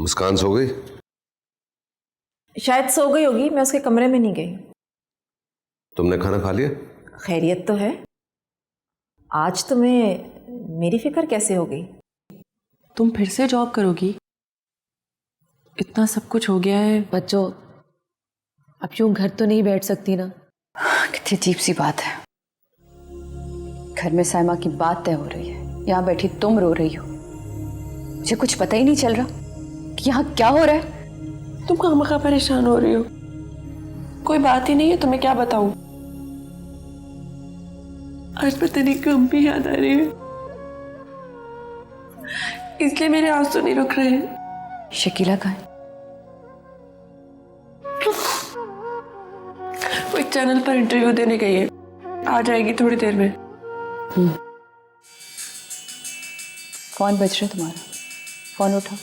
मुस्कान सो गई? शायद सो गई होगी, मैं उसके कमरे में नहीं गई। तुमने खाना खा लिया? खैरियत तो है। आज तुम्हें मेरी फिक्र कैसे हो गई? तुम फिर से जॉब करोगी? इतना सब कुछ हो गया है। बच्चों, अब यूं घर तो नहीं बैठ सकती ना। कितनी अजीब सी बात है। घर में साइमा की बात तय हो रही है, यहाँ बैठी तुम रो रही हो। मुझे कुछ पता ही नहीं चल रहा कि यहाँ क्या हो रहा है। तुम खामखा परेशान हो रही हो। कोई बात ही नहीं है, तुम्हें क्या बताऊं। आज पता नहीं क्यों भी याद आ रही है, इसलिए मेरे आंसू नहीं रुक रहे हैं। शकीला कहाँ है? वो एक चैनल पर इंटरव्यू देने गई है, आ जाएगी थोड़ी देर में। फोन बज रहा है तुम्हारा, फोन उठाओ।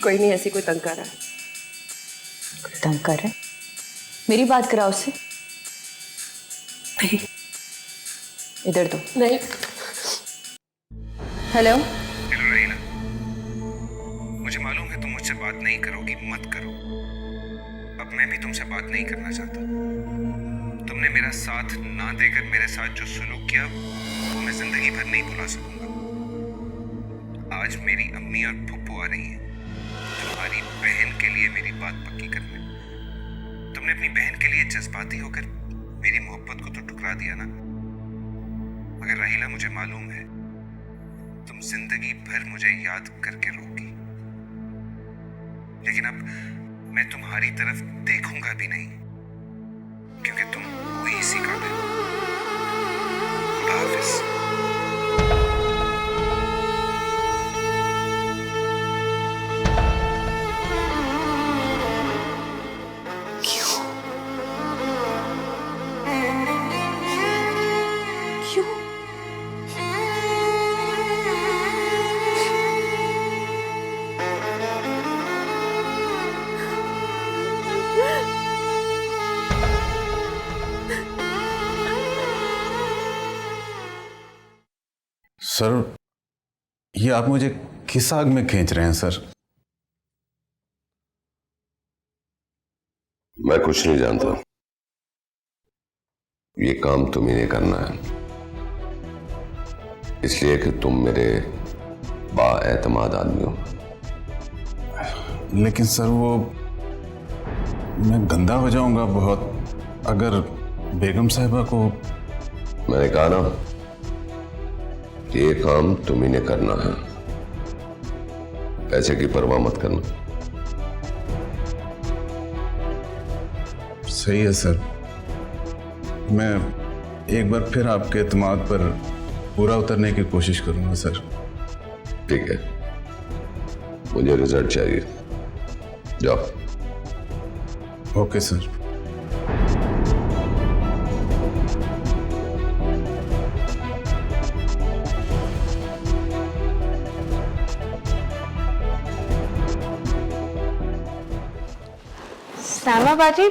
कोई नहीं, ऐसी कोई तंग कर रहा है। कोई तंग कर रहा है? मेरी बात कराओ उससे। नहीं। इधर दो। नहीं। हेलो। हेलो रहीना, मुझे मालूम है तुम मुझसे बात नहीं करोगी, मत करो। अब मैं भी तुमसे बात नहीं करना चाहता। तुमने मेरा साथ ना देकर मेरे साथ जो सलूक किया वो मैं जिंदगी भर नहीं भुला सकूंगा। आज मेरी अम्मी और फुप्पो आ रही हैं तुम्हारी बहन के लिए मेरी बात पक्की करने। तुमने अपनी बहन के लिए जज्बाती होकर मेरी मोहब्बत को तो ठुकरा दिया ना। मगर राहिला, मुझे मालूम है तुम जिंदगी भर मुझे याद करके रोगी, लेकिन अब मैं तुम्हारी तरफ देखूंगा भी नहीं, क्योंकि तुम हो ही इसी काबिल। खुदा हाफिज। सर, ये आप मुझे किस आग में खींच रहे हैं सर? मैं कुछ नहीं जानता। ये काम तुम्ही ने करना है, इसलिए कि तुम मेरे बाएतमाद आदमी हो। लेकिन सर, वो मैं गंदा हो जाऊंगा बहुत अगर बेगम साहिबा को। मैंने कहा ना, ये काम तुम्ही ने करना है। पैसे की परवाह मत करना। सही है सर, मैं एक बार फिर आपके एतमाद पर पूरा उतरने की कोशिश करूंगा सर। ठीक है, मुझे रिजल्ट चाहिए। जाओ। Okay sir. सामा बाजी,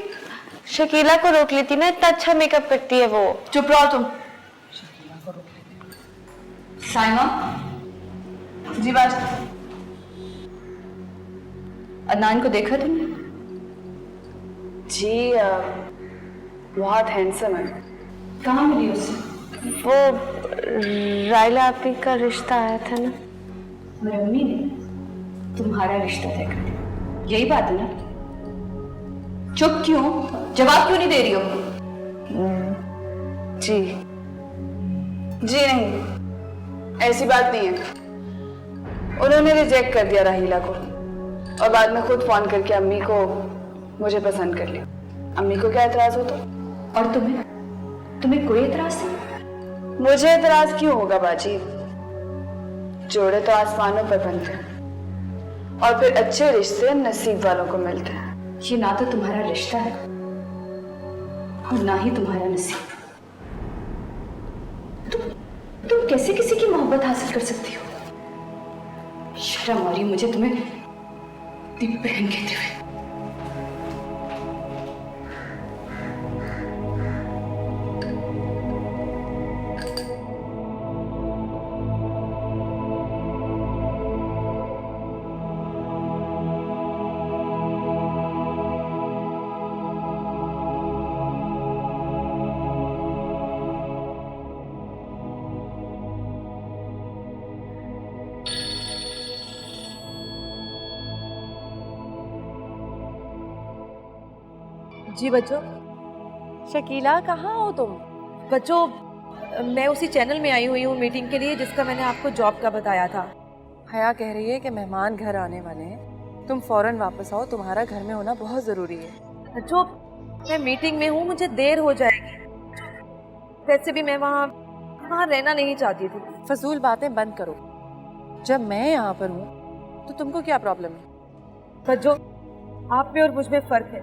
शकीला को रोक लेती ना, इतना अच्छा मेकअप करती है वो। चुप रहो तुम। साइमा जी, बात। अदनान को देखा तुमने? जी बहुत हैंडसम है। कहाँ मिली उससे? वो रायला आपी का रिश्ता आया था ना। मेरी अम्मी ने तुम्हारा रिश्ता तय कर दिया, यही बात है ना? चुप क्यों? जवाब क्यों नहीं दे रही हो? जी जी नहीं, ऐसी बात नहीं है। उन्होंने रिजेक्ट कर दिया राहिला को और बाद में खुद फोन करके अम्मी को मुझे पसंद कर लिया। अम्मी को क्या एतराज हो तो? और तुम्हें कोई एतराज नहीं? मुझे एतराज क्यों होगा बाजी? जोड़े तो आसमानों पर बनते हैं और फिर अच्छे रिश्ते नसीब वालों को मिलते हैं। ये ना तो तुम्हारा रिश्ता है और ना ही तुम्हारा नसीब। तुम कैसे किसी की मोहब्बत हासिल कर सकती हो? शर्म आ रही मुझे तुम्हें अपनी बहन कहते हुए। जी बच्चों। शकीला कहाँ हो तुम? बच्चों मैं उसी चैनल में आई हुई हूँ मीटिंग के लिए जिसका मैंने आपको जॉब का बताया था। हया कह रही है कि मेहमान घर आने वाले हैं, तुम फौरन वापस आओ, तुम्हारा घर में होना बहुत ज़रूरी है। बच्चों मैं मीटिंग में हूँ, मुझे देर हो जाएगी। वैसे भी मैं वहाँ रहना नहीं चाहती थी। फजूल बातें बंद करो। जब मैं यहाँ पर हूँ तो तुमको क्या प्रॉब्लम है? बच्चों आप में और मुझ में फर्क है।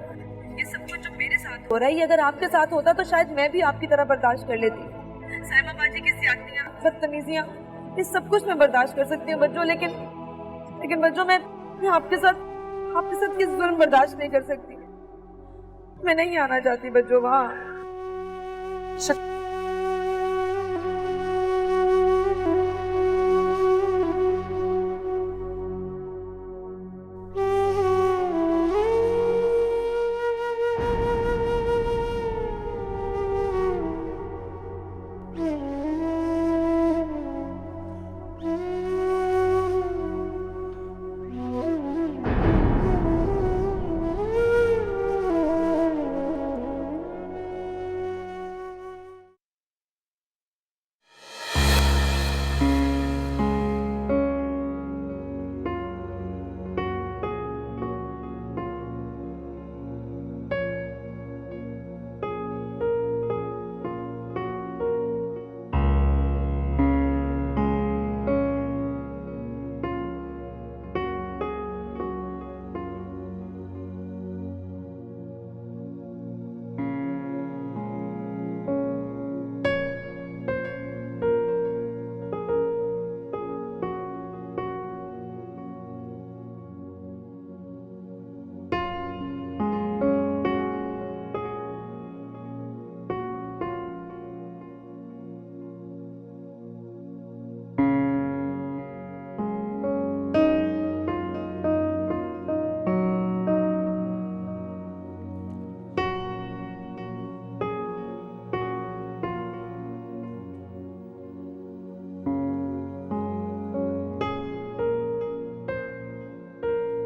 ये सब कुछ जो मेरे साथ हो रहा है, अगर आपके साथ होता तो शायद मैं भी आपकी तरह बर्दाश्त कर लेती। साइमा बाजी की सियातियाँ, बदतमीजियाँ, ये सब कुछ मैं बर्दाश्त कर सकती हूँ बच्चों, लेकिन बच्चों मैं आपके साथ किस जुल्म बर्दाश्त नहीं कर सकती। मैं नहीं आना चाहती बच्चों वहाँ।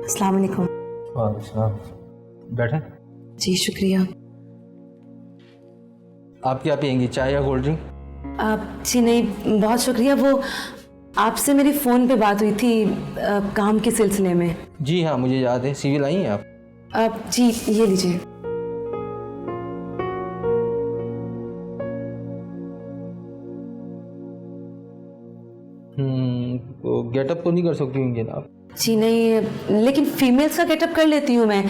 अस्सलाम वालेकुम। वालेकुम। बैठे। जी शुक्रिया। आप क्या पियेंगी, चाय या कोल्ड ड्रिंक? जी नहीं बहुत शुक्रिया। वो आपसे मेरी फ़ोन पे बात हुई थी काम के सिलसिले में। जी हाँ मुझे याद है। सिविल आई हैं आप? जी ये लीजिए। तो गेटअप तो नहीं कर सकती होंगी ना आप? जी नहीं, लेकिन फीमेल्स का गेटअप कर लेती हूँ मैं,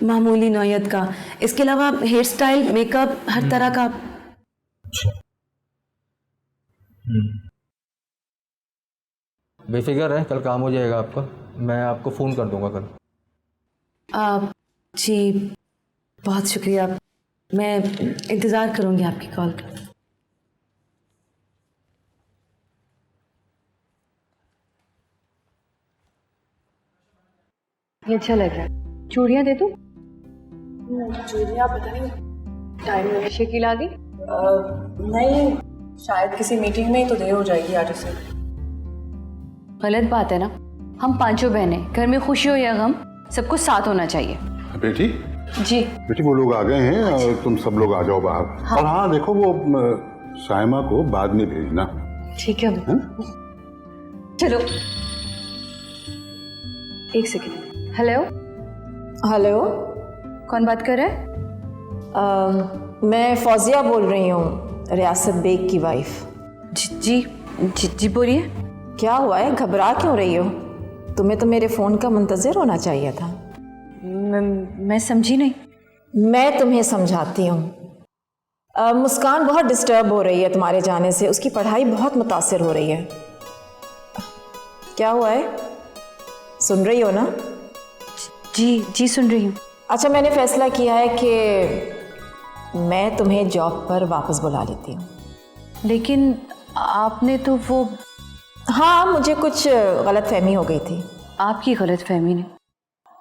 मामूली नौयत का। इसके अलावा हेयर स्टाइल, मेकअप, हर तरह का। बेफिक्र है, कल काम हो जाएगा आपका। मैं आपको फ़ोन कर दूंगा कल। जी बहुत शुक्रिया, मैं इंतज़ार करूँगी आपकी कॉल का। ये अच्छा लग रहा है। चूड़ियाँ दे दूँ? चूड़ियाँ पता नहीं टाइम में। शकील आ गई? नहीं, शायद किसी मीटिंग में ही तो देर हो जाएगी आज से। गलत बात है ना, हम पांचों बहनें, घर में खुशी हो या गम, सबको साथ होना चाहिए। बेटी जी बेटी वो लोग आ गए हैं और तुम सब लोग आ जाओ बाहर। हाँ। और हाँ देखो वो साइमा को बाद में भेजना। ठीक है। चलो एक सेकेंड। हेलो हेलो, कौन बात कर रहा है? मैं फौजिया बोल रही हूँ, रियासत बेग की वाइफ। जी बोलिए। क्या हुआ है, घबरा क्यों रही हो? तुम्हें तो मेरे फ़ोन का मुंतज़िर होना चाहिए था। मैं समझी नहीं। मैं तुम्हें समझाती हूँ। मुस्कान बहुत डिस्टर्ब हो रही है तुम्हारे जाने से, उसकी पढ़ाई बहुत मुतासिर हो रही है। क्या हुआ है, सुन रही हो ना? जी सुन रही हूँ। अच्छा, मैंने फ़ैसला किया है कि मैं तुम्हें जॉब पर वापस बुला लेती हूँ। लेकिन आपने तो वो। हाँ, मुझे कुछ गलतफहमी हो गई थी। आपकी गलतफहमी ने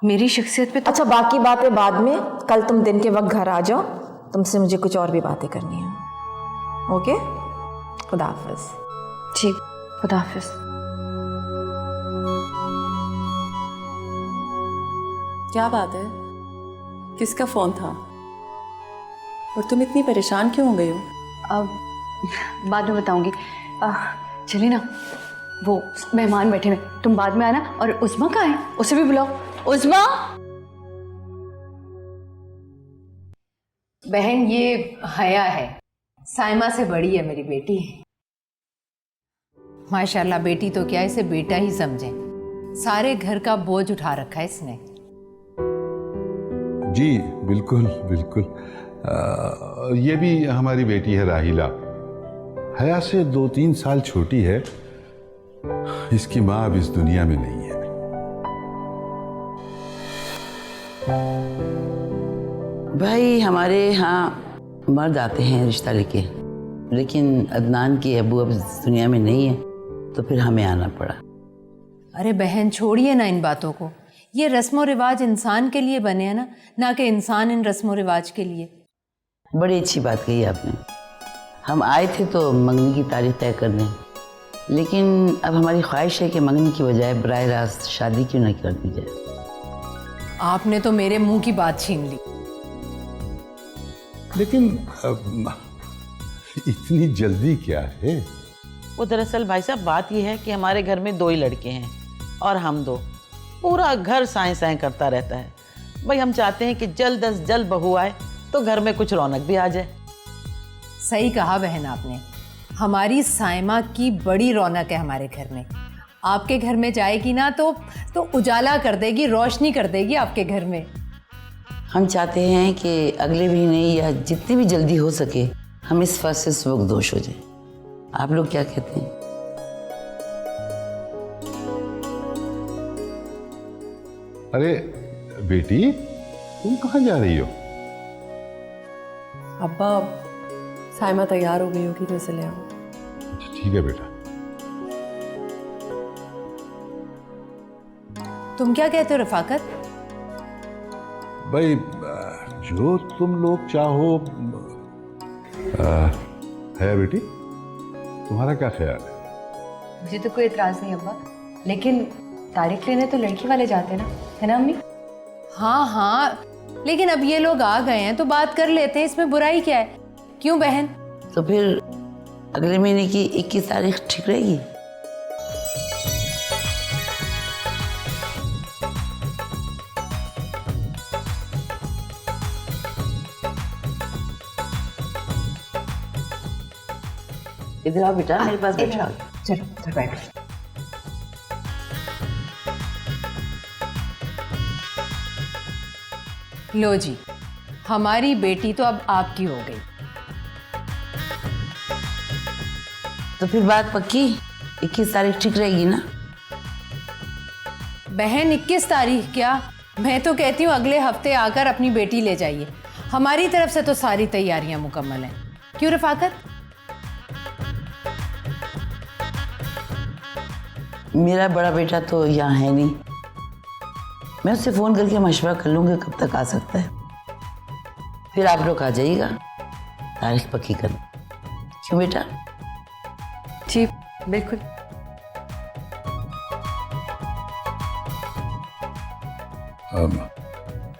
मेरी शख्सियत पे तो। अच्छा, बाकी बातें बाद में। कल तुम दिन के वक्त घर आ जाओ, तुमसे मुझे कुछ और भी बातें करनी है। ओके, खुदा हाफिज़। ठीक, खुदा हाफिज़। क्या बात है, किसका फ़ोन था? और तुम इतनी परेशान क्यों हो गई हो? अब बाद में बताऊंगी। चलिए ना, वो मेहमान बैठे हैं, तुम बाद में आना। और उस्मा कहाँ है? उसे भी बुलाओ। उस्मा बहन, ये हया है, साइमा से बड़ी है मेरी बेटी। माशाल्लाह, बेटी तो क्या, इसे बेटा ही समझे। सारे घर का बोझ उठा रखा है इसने। जी बिल्कुल बिल्कुल। ये भी हमारी बेटी है राहिला, हया से 2-3 साल छोटी है। इसकी माँ अब इस दुनिया में नहीं है। भाई हमारे यहाँ मर्द आते हैं रिश्ता लेके, लेकिन अदनान के अबू अब इस दुनिया में नहीं है, तो फिर हमें आना पड़ा। अरे बहन, छोड़िए ना इन बातों को। ये रस्म रिवाज इंसान के लिए बने हैं ना कि इंसान इन रस्म रिवाज के लिए। बड़ी अच्छी बात कही आपने। हम आए थे तो मंगनी की तारीख तय करने, लेकिन अब हमारी ख्वाहिश है कि मंगनी की बजाय बराह रास्त शादी क्यों न कर दी जाए। आपने तो मेरे मुंह की बात छीन ली। लेकिन इतनी जल्दी क्या है? वो दरअसल भाई साहब बात यह है कि हमारे घर में 2 ही लड़के हैं और हम 2। पूरा घर साएं साएं करता रहता है। भाई हम चाहते हैं कि जल्द अज जल्द बहू आए तो घर में कुछ रौनक भी आ जाए। सही कहा बहन आपने। हमारी साइमा की बड़ी रौनक है हमारे घर में। आपके घर में जाएगी ना तो उजाला कर देगी, रोशनी कर देगी आपके घर में। हम चाहते हैं कि अगले महीने या जितनी भी जल्दी हो सके हम इस फैसले से सुबकदोश हो जाए। आप लोग क्या कहते हैं? अरे बेटी, तुम कहाँ जा रही हो? अब्बा, साइमा तैयार हो गई होगी तो इसे ले आओ। ठीक है बेटा। तुम क्या कहते हो रफाकत? भाई जो तुम लोग चाहो। है बेटी, तुम्हारा क्या ख्याल है? मुझे तो कोई एतराज नहीं अब्बा, लेकिन तारीख लेने तो लड़की वाले जाते ना, है ना अम्मी? हाँ हाँ, लेकिन अब ये लोग आ गए हैं तो बात कर लेते हैं, इसमें बुराई क्या है? क्यों बहन? तो फिर अगले महीने की 21 तारीख ठीक रहेगी? इधर आओ बेटा, मेरे पास बैठो। चलो इधर बैठो। लो जी, हमारी बेटी तो अब आपकी हो गई। तो फिर बात पक्की, 21 तारीख ठीक रहेगी ना? बहन 21 तारीख क्या, मैं तो कहती हूँ अगले हफ्ते आकर अपनी बेटी ले जाइए। हमारी तरफ से तो सारी तैयारियां मुकम्मल हैं। क्यों रफाकत? मेरा बड़ा बेटा तो यहाँ है नहीं, मैं उससे फ़ोन करके मशवरा कर लूँगी कब तक आ सकता है, फिर आप लोग आ जाइएगा तारीख पक्की कर। क्यों बेटा? जी बिल्कुल।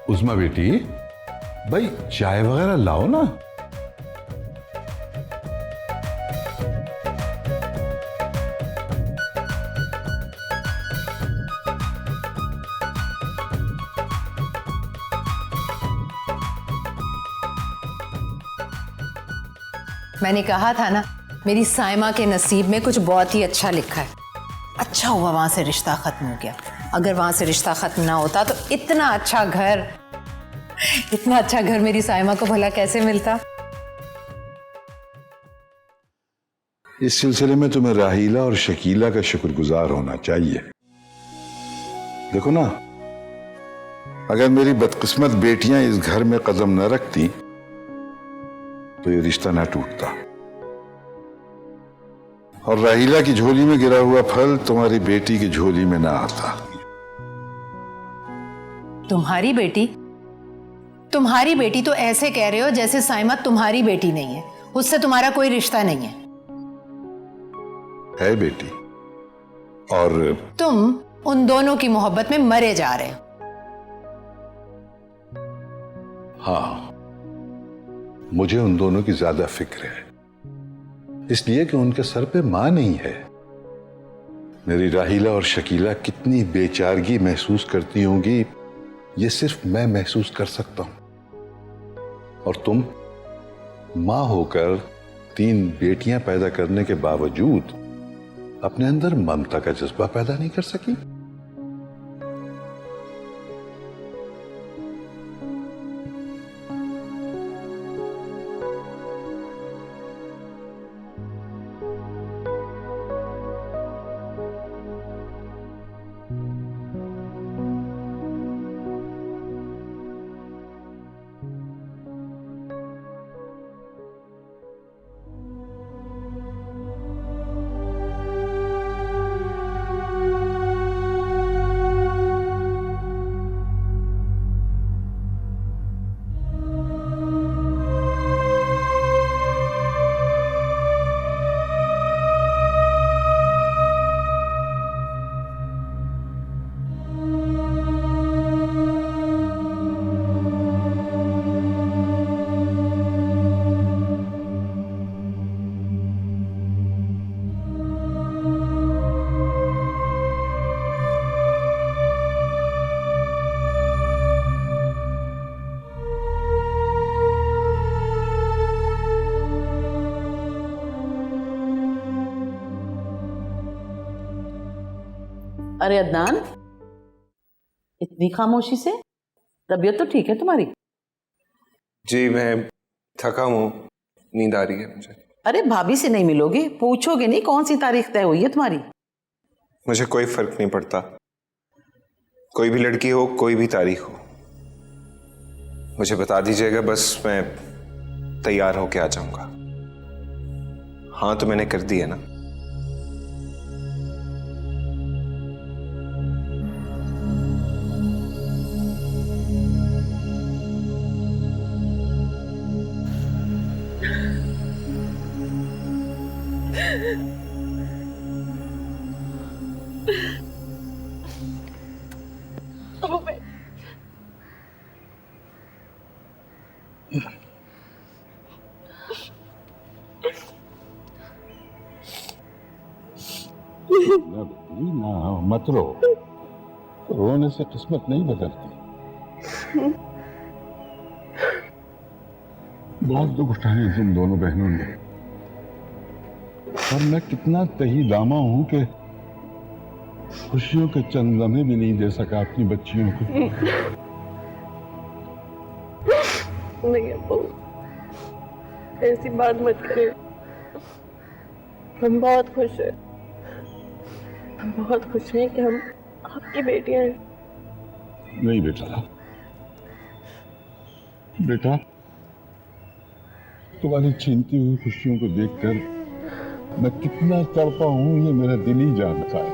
उस्मा बेटी, भाई चाय वगैरह लाओ ना। मैंने कहा था ना, मेरी साइमा के नसीब में कुछ बहुत ही अच्छा लिखा है। अच्छा हुआ वहां से रिश्ता खत्म हो गया। अगर वहां से रिश्ता खत्म ना होता तो इतना अच्छा घर मेरी साइमा को भला कैसे मिलता। इस सिलसिले में तुम्हें राहीला और शकीला का शुक्रगुजार होना चाहिए। देखो ना, अगर मेरी बदकिस्मत बेटियां इस घर में कदम न रखती तो ये रिश्ता ना टूटता, और राहीला की झोली में गिरा हुआ फल तुम्हारी बेटी की झोली में ना आता। तुम्हारी बेटी तो ऐसे कह रहे हो जैसे साइमा तुम्हारी बेटी नहीं है, उससे तुम्हारा कोई रिश्ता नहीं है बेटी, और तुम उन दोनों की मोहब्बत में मरे जा रहे हो। हाँ, मुझे उन दोनों की ज्यादा फिक्र है, इसलिए कि उनके सर पे मां नहीं है। मेरी राहीला और शकीला कितनी बेचारगी महसूस करती होंगी, ये सिर्फ मैं महसूस कर सकता हूं। और तुम मां होकर 3 बेटियां पैदा करने के बावजूद अपने अंदर ममता का जज्बा पैदा नहीं कर सकी। अरे अदनान, इतनी खामोशी से? तबीयत तो ठीक है तुम्हारी? जी मैं थका हूँ, नींद आ रही है मुझे। अरे भाभी से नहीं मिलोगे? पूछोगे नहीं कौन सी तारीख तय हुई है तुम्हारी? मुझे कोई फर्क नहीं पड़ता, कोई भी लड़की हो, कोई भी तारीख हो, मुझे बता दीजिएगा, बस मैं तैयार होके आ जाऊंगा। हाँ तो मैंने कर दी है ना। ना मत रो, रोने से किस्मत नहीं बदलती। बहुत दुख उठाए तुम दोनों बहनों ने, और मैं कितना तही दामा हूं कि खुशियों के चंद लम्हे भी नहीं दे सका अपनी बच्चियों को। नहीं अब्बू, ऐसी बात मत करिए। हम बहुत खुश हैं, हम बहुत खुश हैं कि हम आपकी बेटियां हैं। नहीं बेटा, बेटा तुम्हारी छीनती हुई खुशियों को देखकर मैं कितना तड़पा हूं ये मेरा दिल ही जानता है।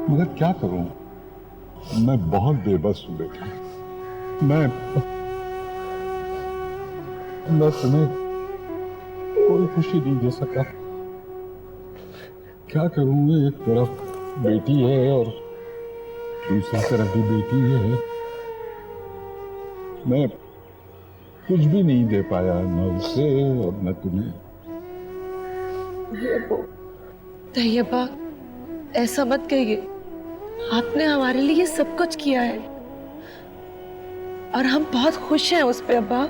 मगर क्या करूं, मैं बहुत बेबस हूं बेटा। मैं तुम्हें कोई खुशी नहीं दे सका। क्या करूं, एक तरफ बेटी है और दूसरी तरफ भी बेटी है। मैं कुछ भी नहीं दे पाया, न उसे और न तुम्हें। तैयबा, ऐसा मत कहिए। आपने हमारे लिए सब कुछ किया है और हम बहुत खुश हैं उस पे अब्बा।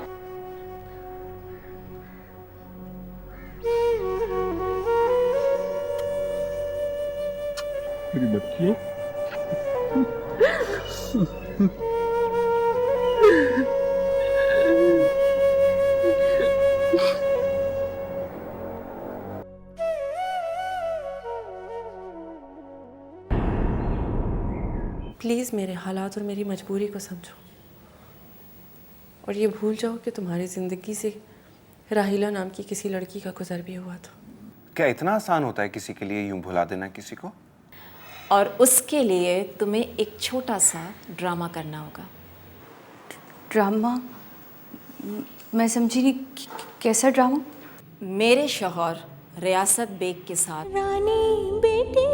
मेरी बच्ची प्लीज़ मेरे हालात और मेरी मजबूरी को समझो और ये भूल जाओ कि तुम्हारी ज़िंदगी से राहिला नाम की किसी लड़की का गुजर भी हुआ था। क्या इतना आसान होता है किसी के लिए यूं भुला देना किसी को? और उसके लिए तुम्हें एक छोटा सा ड्रामा करना होगा। ड्रामा? मैं समझी नहीं, कैसा ड्रामा? मेरे शौहर रियासत बेग के साथ रानी बेटी